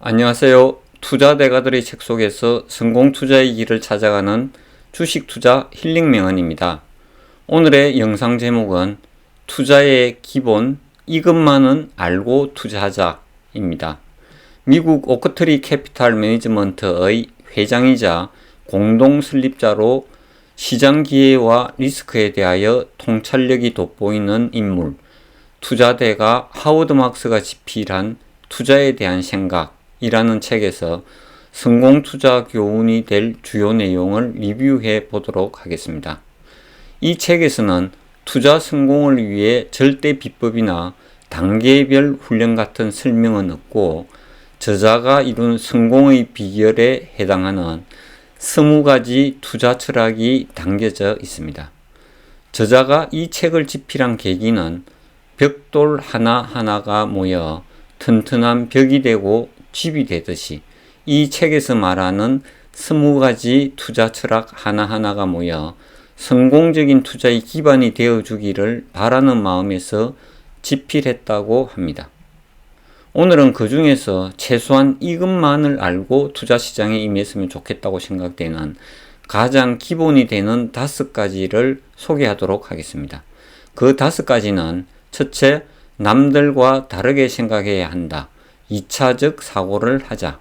안녕하세요. 투자 대가들의 책 속에서 성공 투자의 길을 찾아가는 주식 투자 힐링 명언입니다. 오늘의 영상 제목은 투자의 기본 이것만은 알고 투자하자입니다. 미국 오크트리 캐피탈 매니지먼트의 회장이자 공동 설립자로 시장 기회와 리스크에 대하여 통찰력이 돋보이는 인물, 투자대가 하워드 막스가 집필한 투자에 대한 생각 이라는 책에서 성공 투자 교훈이 될 주요 내용을 리뷰해 보도록 하겠습니다. 이 책에서는 투자 성공을 위해 절대 비법이나 단계별 훈련 같은 설명은 없고 저자가 이룬 성공의 비결에 해당하는 20가지 투자 철학이 담겨져 있습니다. 저자가 이 책을 집필한 계기는 벽돌 하나하나가 모여 튼튼한 벽이 되고 집이 되듯이 이 책에서 말하는 20가지 투자 철학 하나하나가 모여 성공적인 투자의 기반이 되어주기를 바라는 마음에서 집필했다고 합니다. 오늘은 그 중에서 최소한 이것만을 알고 투자 시장에 임했으면 좋겠다고 생각되는 가장 기본이 되는 5가지를 소개하도록 하겠습니다. 그 5가지는 첫째, 남들과 다르게 생각해야 한다. 2차적 사고를 하자.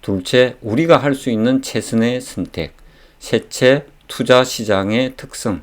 둘째, 우리가 할 수 있는 최선의 선택. 셋째, 투자 시장의 특성.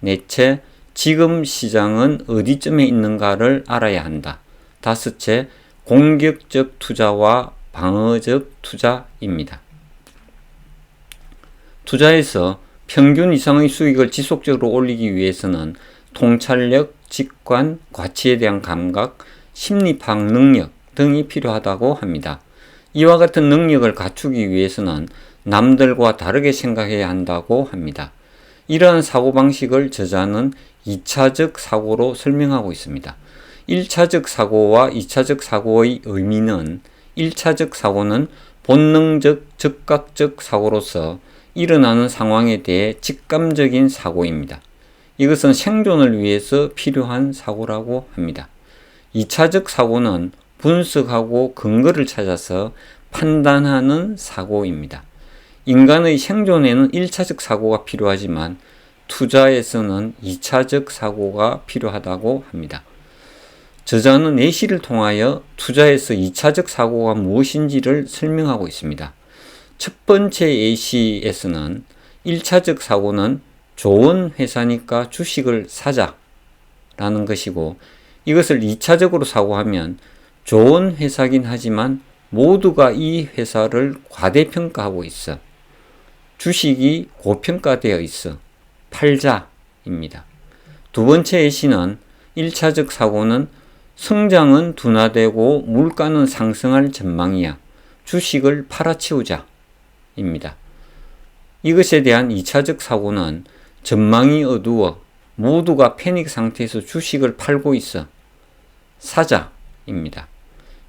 넷째, 지금 시장은 어디쯤에 있는가를 알아야 한다. 다섯째, 공격적 투자와 방어적 투자입니다. 투자에서 평균 이상의 수익을 지속적으로 올리기 위해서는 통찰력, 직관, 가치에 대한 감각, 심리파악 능력 등이 필요하다고 합니다. 이와 같은 능력을 갖추기 위해서는 남들과 다르게 생각해야 한다고 합니다. 이러한 사고방식을 저자는 2차적 사고로 설명하고 있습니다. 1차적 사고와 2차적 사고의 의미는 1차적 사고는 본능적, 즉각적 사고로서 일어나는 상황에 대해 직감적인 사고입니다. 이것은 생존을 위해서 필요한 사고라고 합니다. 2차적 사고는 분석하고 근거를 찾아서 판단하는 사고입니다. 인간의 생존에는 1차적 사고가 필요하지만 투자에서는 2차적 사고가 필요하다고 합니다. 저자는 예시를 통하여 투자에서 2차적 사고가 무엇인지를 설명하고 있습니다. 첫 번째 예시에서는 1차적 사고는 좋은 회사니까 주식을 사자 라는 것이고, 이것을 2차적으로 사고하면 좋은 회사긴 하지만 모두가 이 회사를 과대평가하고 있어. 주식이 고평가되어 있어. 팔자입니다. 두 번째 예시는 1차적 사고는 성장은 둔화되고 물가는 상승할 전망이야. 주식을 팔아치우자 입니다. 이것에 대한 2차적 사고는 전망이 어두워 모두가 패닉 상태에서 주식을 팔고 있어. 사자입니다.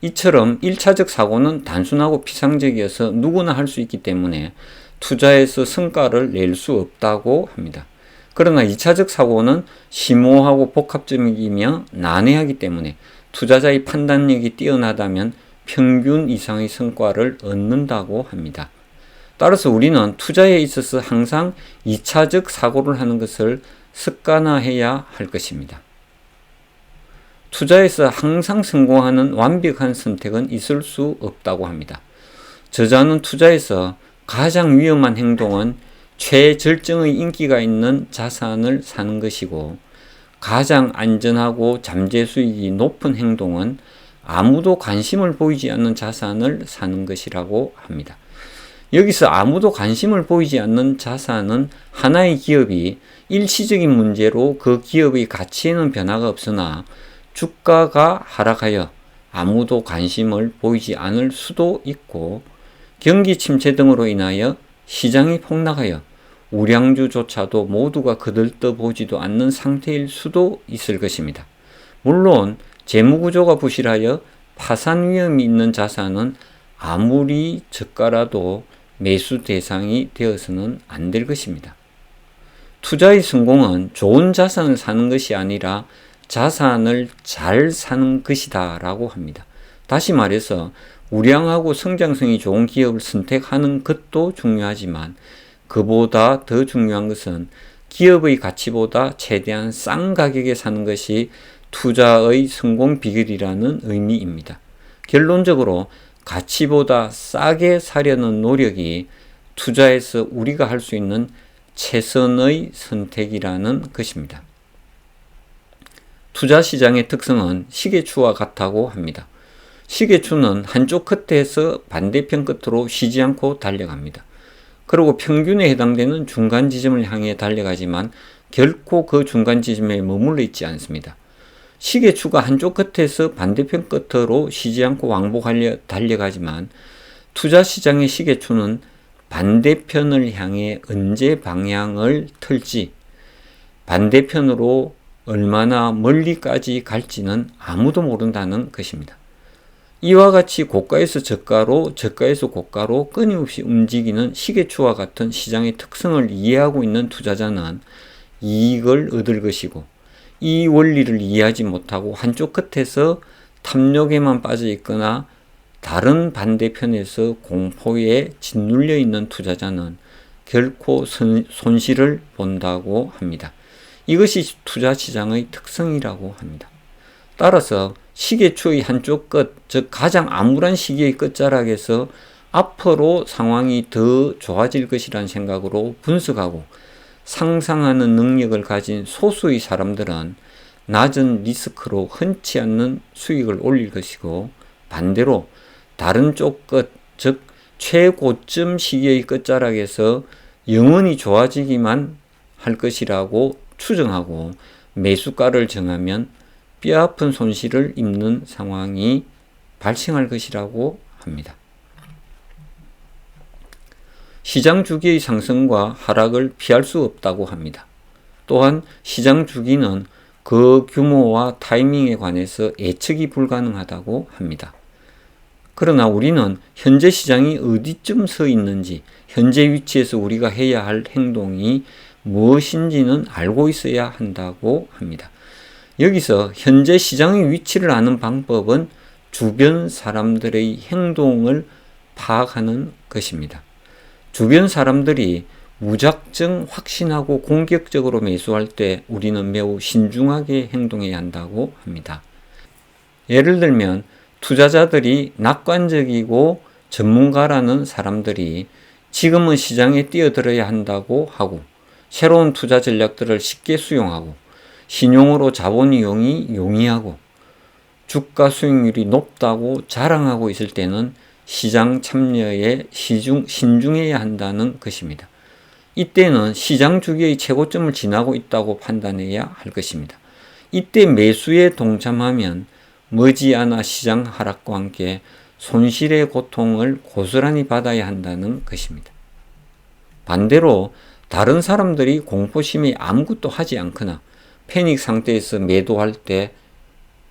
이처럼 1차적 사고는 단순하고 피상적이어서 누구나 할 수 있기 때문에 투자에서 성과를 낼 수 없다고 합니다. 그러나 2차적 사고는 심오하고 복합적이며 난해하기 때문에 투자자의 판단력이 뛰어나다면 평균 이상의 성과를 얻는다고 합니다. 따라서 우리는 투자에 있어서 항상 2차적 사고를 하는 것을 습관화해야 할 것입니다. 투자에서 항상 성공하는 완벽한 선택은 있을 수 없다고 합니다. 저자는 투자에서 가장 위험한 행동은 최절정의 인기가 있는 자산을 사는 것이고, 가장 안전하고 잠재 수익이 높은 행동은 아무도 관심을 보이지 않는 자산을 사는 것이라고 합니다. 여기서 아무도 관심을 보이지 않는 자산은 하나의 기업이 일시적인 문제로 그 기업의 가치에는 변화가 없으나 주가가 하락하여 아무도 관심을 보이지 않을 수도 있고, 경기 침체 등으로 인하여 시장이 폭락하여 우량주조차도 모두가 거들떠보지도 않는 상태일 수도 있을 것입니다. 물론 재무구조가 부실하여 파산 위험이 있는 자산은 아무리 저가라도 매수 대상이 되어서는 안 될 것입니다. 투자의 성공은 좋은 자산을 사는 것이 아니라 자산을 잘 사는 것이다 라고 합니다. 다시 말해서 우량하고 성장성이 좋은 기업을 선택하는 것도 중요하지만 그보다 더 중요한 것은 기업의 가치보다 최대한 싼 가격에 사는 것이 투자의 성공 비결이라는 의미입니다. 결론적으로 가치보다 싸게 사려는 노력이 투자에서 우리가 할 수 있는 최선의 선택이라는 것입니다. 투자 시장의 특성은 시계추와 같다고 합니다. 시계추는 한쪽 끝에서 반대편 끝으로 쉬지 않고 달려갑니다. 그리고 평균에 해당되는 중간 지점을 향해 달려가지만 결코 그 중간 지점에 머물러 있지 않습니다. 시계추가 한쪽 끝에서 반대편 끝으로 쉬지 않고 왕복하려 달려가지만 투자 시장의 시계추는 반대편을 향해 언제 방향을 틀지, 반대편으로 얼마나 멀리까지 갈지는 아무도 모른다는 것입니다. 이와 같이 고가에서 저가로, 저가에서 고가로 끊임없이 움직이는 시계추와 같은 시장의 특성을 이해하고 있는 투자자는 이익을 얻을 것이고, 이 원리를 이해하지 못하고 한쪽 끝에서 탐욕에만 빠져 있거나 다른 반대편에서 공포에 짓눌려 있는 투자자는 결코 손실을 본다고 합니다. 이것이 투자 시장의 특성이라고 합니다. 따라서 시계추의 한쪽 끝, 즉 가장 암울한 시기의 끝자락에서 앞으로 상황이 더 좋아질 것이라는 생각으로 분석하고 상상하는 능력을 가진 소수의 사람들은 낮은 리스크로 흔치 않는 수익을 올릴 것이고, 반대로 다른 쪽 끝, 즉 최고점 시기의 끝자락에서 영원히 좋아지기만 할 것이라고 추정하고 매수가를 정하면 뼈아픈 손실을 입는 상황이 발생할 것이라고 합니다. 시장 주기의 상승과 하락을 피할 수 없다고 합니다. 또한 시장 주기는 그 규모와 타이밍에 관해서 예측이 불가능하다고 합니다. 그러나 우리는 현재 시장이 어디쯤 서 있는지, 현재 위치에서 우리가 해야 할 행동이 무엇인지는 알고 있어야 한다고 합니다. 여기서 현재 시장의 위치를 아는 방법은 주변 사람들의 행동을 파악하는 것입니다. 주변 사람들이 무작정 확신하고 공격적으로 매수할 때 우리는 매우 신중하게 행동해야 한다고 합니다. 예를 들면 투자자들이 낙관적이고 전문가라는 사람들이 지금은 시장에 뛰어들어야 한다고 하고 새로운 투자 전략들을 쉽게 수용하고 신용으로 자본 이용이 용이하고 주가 수익률이 높다고 자랑하고 있을 때는 시장 참여에 신중해야 한다는 것입니다. 이때는 시장 주기의 최고점을 지나고 있다고 판단해야 할 것입니다. 이때 매수에 동참하면 머지않아 시장 하락과 함께 손실의 고통을 고스란히 받아야 한다는 것입니다. 반대로 다른 사람들이 공포심에 아무것도 하지 않거나 패닉 상태에서 매도할 때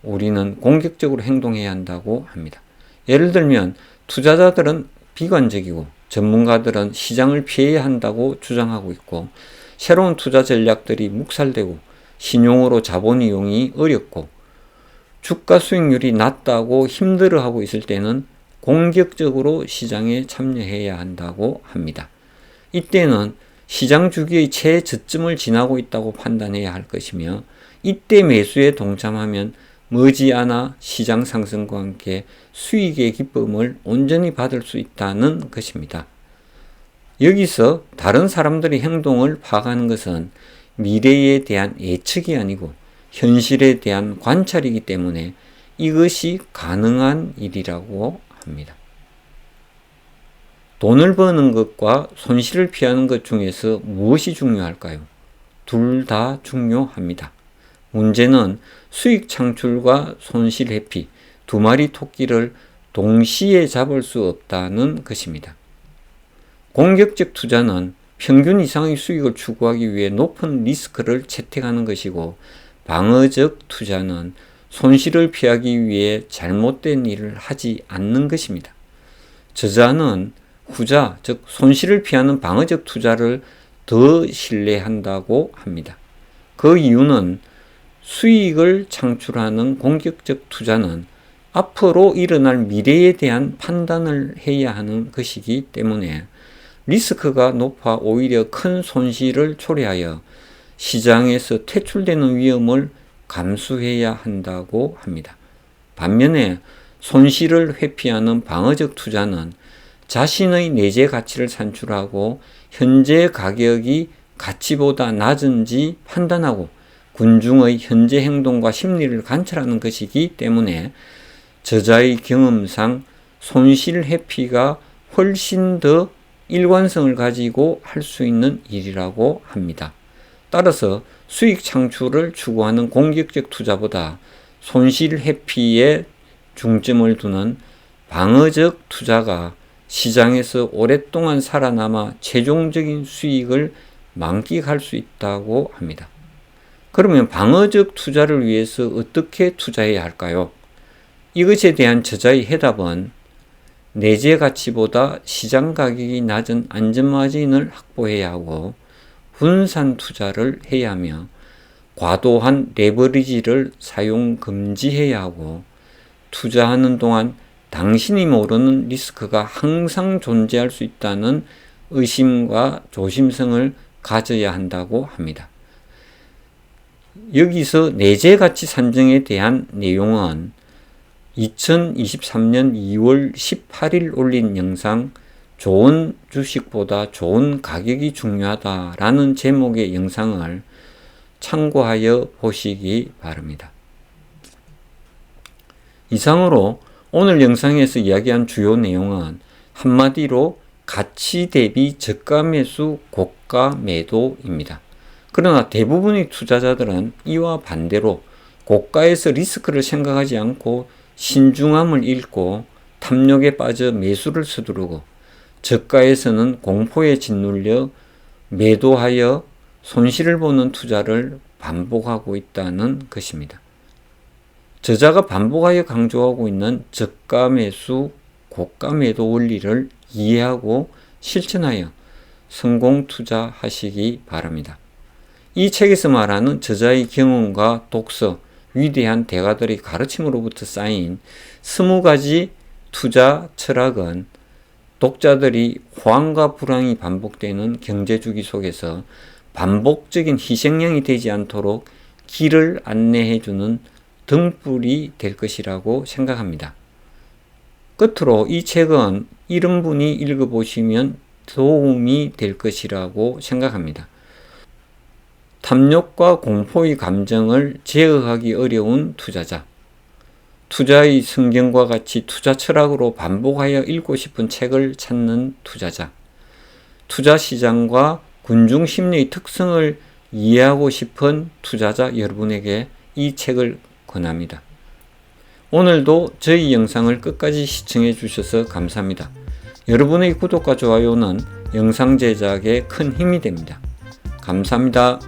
우리는 공격적으로 행동해야 한다고 합니다. 예를 들면 투자자들은 비관적이고 전문가들은 시장을 피해야 한다고 주장하고 있고 새로운 투자 전략들이 묵살되고 신용으로 자본 이용이 어렵고 주가 수익률이 낮다고 힘들어하고 있을 때는 공격적으로 시장에 참여해야 한다고 합니다. 이때는 시장 주기의 최저점을 지나고 있다고 판단해야 할 것이며 이때 매수에 동참하면 머지않아 시장 상승과 함께 수익의 기쁨을 온전히 받을 수 있다는 것입니다. 여기서 다른 사람들의 행동을 파악하는 것은 미래에 대한 예측이 아니고 현실에 대한 관찰이기 때문에 이것이 가능한 일이라고 합니다. 돈을 버는 것과 손실을 피하는 것 중에서 무엇이 중요할까요? 둘 다 중요합니다. 문제는 수익 창출과 손실 회피, 두 마리 토끼를 동시에 잡을 수 없다는 것입니다. 공격적 투자는 평균 이상의 수익을 추구하기 위해 높은 리스크를 채택하는 것이고, 방어적 투자는 손실을 피하기 위해 잘못된 일을 하지 않는 것입니다. 저자는 후자, 즉 손실을 피하는 방어적 투자를 더 신뢰한다고 합니다. 그 이유는 수익을 창출하는 공격적 투자는 앞으로 일어날 미래에 대한 판단을 해야 하는 것이기 때문에 리스크가 높아 오히려 큰 손실을 초래하여 시장에서 퇴출되는 위험을 감수해야 한다고 합니다. 반면에 손실을 회피하는 방어적 투자는 자신의 내재 가치를 산출하고 현재 가격이 가치보다 낮은지 판단하고 군중의 현재 행동과 심리를 관찰하는 것이기 때문에 저자의 경험상 손실 회피가 훨씬 더 일관성을 가지고 할 수 있는 일이라고 합니다. 따라서 수익 창출을 추구하는 공격적 투자보다 손실 회피에 중점을 두는 방어적 투자가 시장에서 오랫동안 살아남아 최종적인 수익을 만끽할 수 있다고 합니다. 그러면 방어적 투자를 위해서 어떻게 투자해야 할까요? 이것에 대한 저자의 해답은 내재 가치보다 시장 가격이 낮은 안전마진을 확보해야 하고 분산 투자를 해야 하며 과도한 레버리지를 사용 금지해야 하고 투자하는 동안 당신이 모르는 리스크가 항상 존재할 수 있다는 의심과 조심성을 가져야 한다고 합니다. 여기서 내재 가치 산정에 대한 내용은 2023년 2월 18일 올린 영상 좋은 주식보다 좋은 가격이 중요하다라는 제목의 영상을 참고하여 보시기 바랍니다. 이상으로 오늘 영상에서 이야기한 주요 내용은 한마디로 가치 대비 저가 매수 고가 매도입니다. 그러나 대부분의 투자자들은 이와 반대로 고가에서 리스크를 생각하지 않고 신중함을 잃고 탐욕에 빠져 매수를 서두르고 저가에서는 공포에 짓눌려 매도하여 손실을 보는 투자를 반복하고 있다는 것입니다. 저자가 반복하여 강조하고 있는 저가 매수, 고가 매도 원리를 이해하고 실천하여 성공 투자하시기 바랍니다. 이 책에서 말하는 저자의 경험과 독서, 위대한 대가들의 가르침으로부터 쌓인 20가지 투자 철학은 독자들이 호황과 불황이 반복되는 경제주기 속에서 반복적인 희생양이 되지 않도록 길을 안내해주는 등불이 될 것이라고 생각합니다. 끝으로 이 책은 이런 분이 읽어보시면 도움이 될 것이라고 생각합니다. 탐욕과 공포의 감정을 제어하기 어려운 투자자, 투자의 성경과 같이 투자 철학으로 반복하여 읽고 싶은 책을 찾는 투자자, 투자 시장과 군중 심리의 특성을 이해하고 싶은 투자자 여러분에게 이 책을 권합니다. 오늘도 저희 영상을 끝까지 시청해 주셔서 감사합니다. 여러분의 구독과 좋아요는 영상 제작에 큰 힘이 됩니다. 감사합니다.